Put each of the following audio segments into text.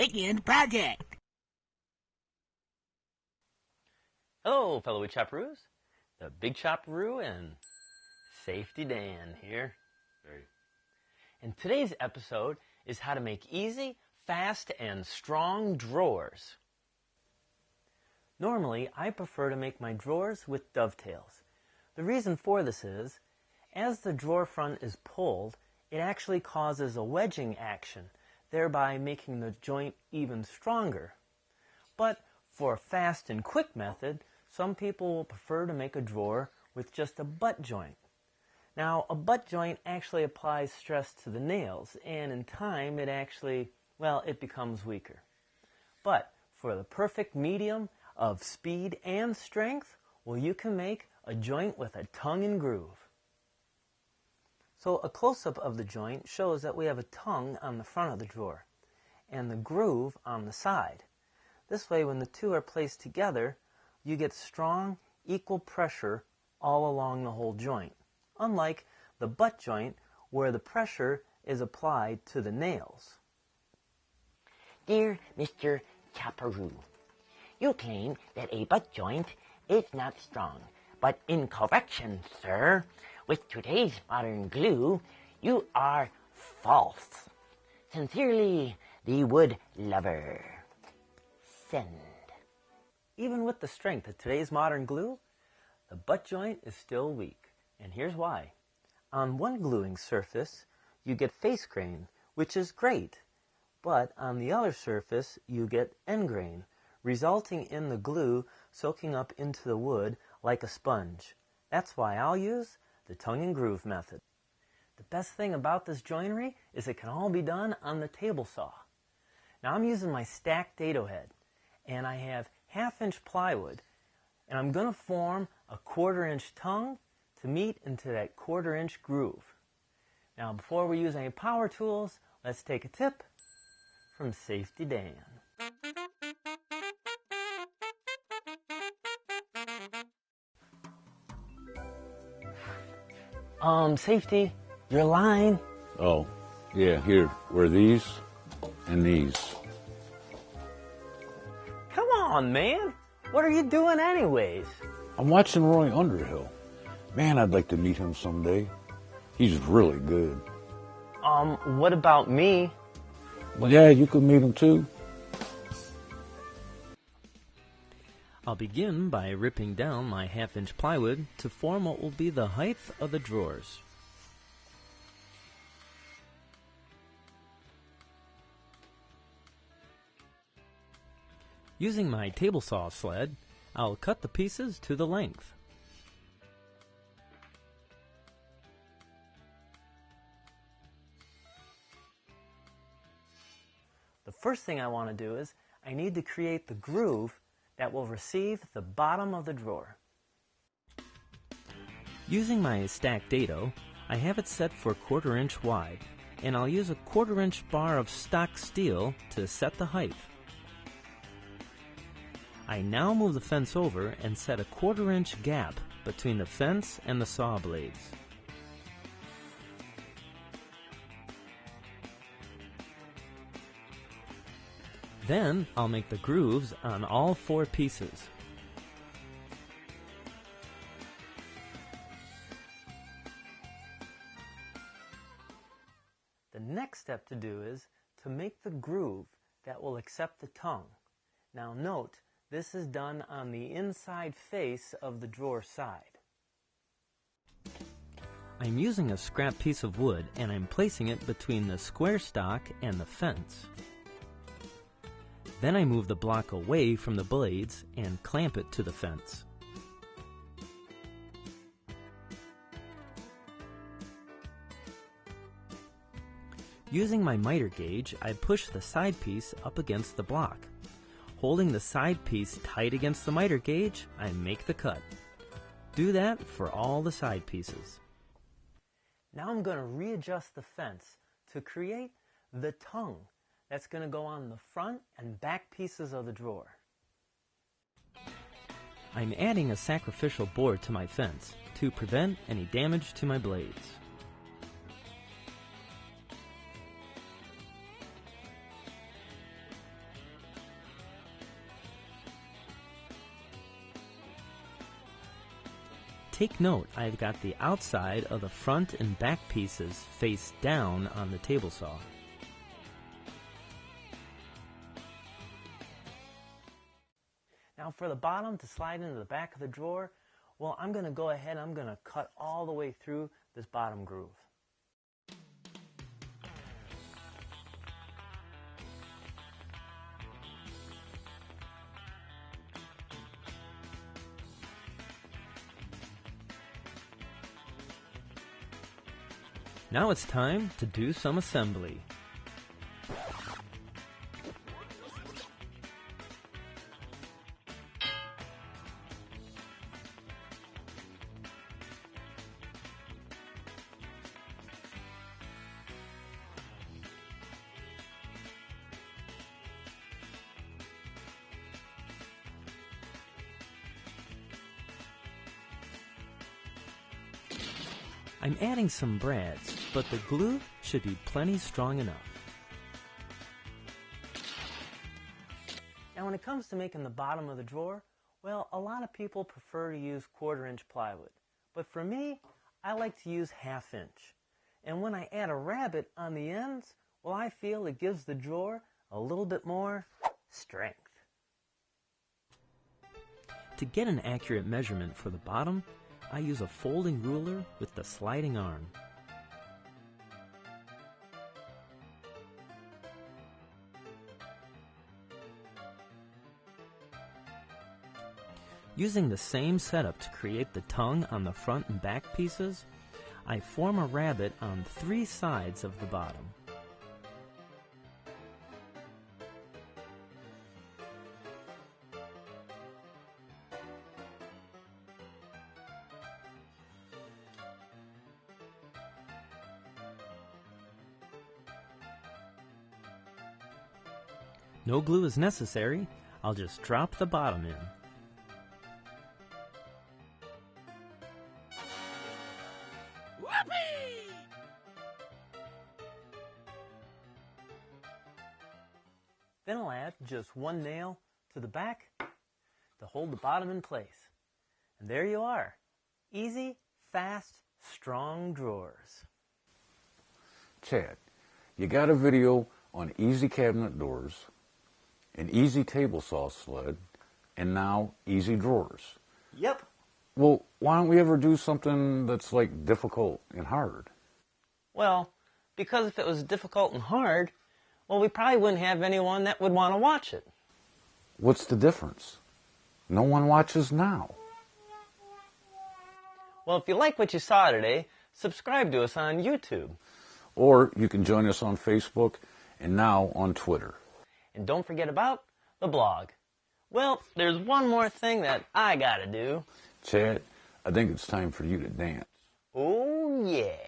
Weekend Project. Hello, fellow Chopperoos. The Big Chopperoo and Safety Dan here. And today's episode is how to make easy, fast, and strong drawers. Normally, I prefer to make my drawers with dovetails. The reason for this is, as the drawer front is pulled, it actually causes a wedging action, thereby making the joint even stronger. But for a fast and quick method, some people will prefer to make a drawer with just a butt joint. Now, a butt joint actually applies stress to the nails, and in time it becomes weaker. But for the perfect medium of speed and strength, well, you can make a joint with a tongue and groove. So a close-up of the joint shows that we have a tongue on the front of the drawer and the groove on the side. This way, when the two are placed together, you get strong, equal pressure all along the whole joint, unlike the butt joint where the pressure is applied to the nails. Dear Mr. Chopperoo, you claim that a butt joint is not strong, but in correction, sir, with today's modern glue, you are false. Sincerely, the wood lover. Send. Even with the strength of today's modern glue, the butt joint is still weak, and here's why. On one gluing surface, you get face grain, which is great, but on the other surface, you get end grain, resulting in the glue soaking up into the wood like a sponge. That's why I'll use the tongue and groove method. The best thing about this joinery is it can all be done on the table saw. Now I'm using my stacked dado head, and I have 1/2-inch plywood, and I'm going to form a 1/4-inch tongue to meet into that 1/4-inch groove. Now before we use any power tools, let's take a tip from Safety Dan. Safety, your line. Oh, yeah, here. Were these and these. Come on, man. What are you doing anyways? I'm watching Roy Underhill. Man, I'd like to meet him someday. He's really good. What about me? Well, yeah, you could meet him too. I'll begin by ripping down my 1/2-inch plywood to form what will be the height of the drawers. Using my table saw sled, I'll cut the pieces to the length. The first thing I want to do is I need to create the groove that will receive the bottom of the drawer. Using my stacked dado, I have it set for 1/4 inch wide, and I'll use a 1/4 inch bar of stock steel to set the height. I now move the fence over and set a 1/4 inch gap between the fence and the saw blades. Then I'll make the grooves on all 4 pieces. The next step to do is to make the groove that will accept the tongue. Now note, this is done on the inside face of the drawer side. I'm using a scrap piece of wood and I'm placing it between the square stock and the fence. Then I move the block away from the blades and clamp it to the fence. Using my miter gauge, I push the side piece up against the block. Holding the side piece tight against the miter gauge, I make the cut. Do that for all the side pieces. Now I'm going to readjust the fence to create the tongue that's going to go on the front and back pieces of the drawer. I'm adding a sacrificial board to my fence to prevent any damage to my blades. take note, I've got the outside of the front and back pieces face down on the table saw. Now for the bottom to slide into the back of the drawer, well, I'm going to go ahead and I'm going to cut all the way through this bottom groove. Now it's time to do some assembly. I'm adding some brads, but the glue should be plenty strong enough. Now when it comes to making the bottom of the drawer, well, a lot of people prefer to use 1/4 inch plywood. But for me, I like to use 1/2 inch. And when I add a rabbet on the ends, well, I feel it gives the drawer a little bit more strength. To get an accurate measurement for the bottom, I use a folding ruler with the sliding arm. Using the same setup to create the tongue on the front and back pieces, I form a rabbet on 3 sides of the bottom. No glue is necessary. I'll just drop the bottom in. Whoopee! Then I'll add just 1 nail to the back to hold the bottom in place. And there you are. Easy, fast, strong drawers. Chad, you got a video on easy cabinet doors, an easy table saw sled, and now easy drawers. Yep. Well, why don't we ever do something that's like difficult and hard? Well, because if it was difficult and hard, well, we probably wouldn't have anyone that would want to watch it. What's the difference? No one watches now. Well, if you like what you saw today, subscribe to us on YouTube. Or you can join us on Facebook and now on Twitter. And don't forget about the blog. Well, there's one more thing that I gotta do. Chad, I think it's time for you to dance. Oh, yeah.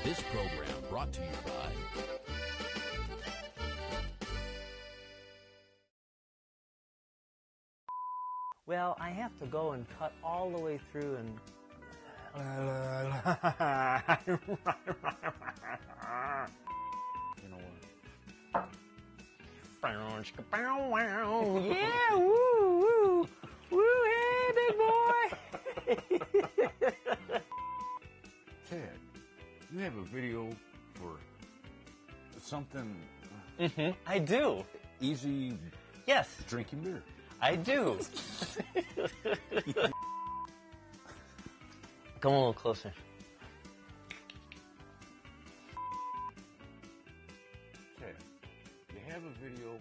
This program brought to you by Well, I have to go and cut all the way through and... You know what? Yeah, woo, woo, woo, hey, big boy. Chad, you have a video for something I do. easy Yes, drinking beer. I do. Come a little closer. Chad, you have a video.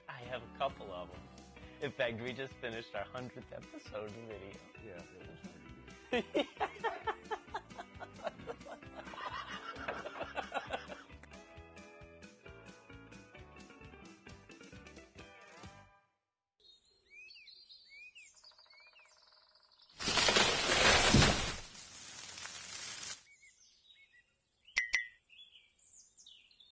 I have a couple of them. In fact, we just finished our 100th episode video. Yeah, it was pretty good.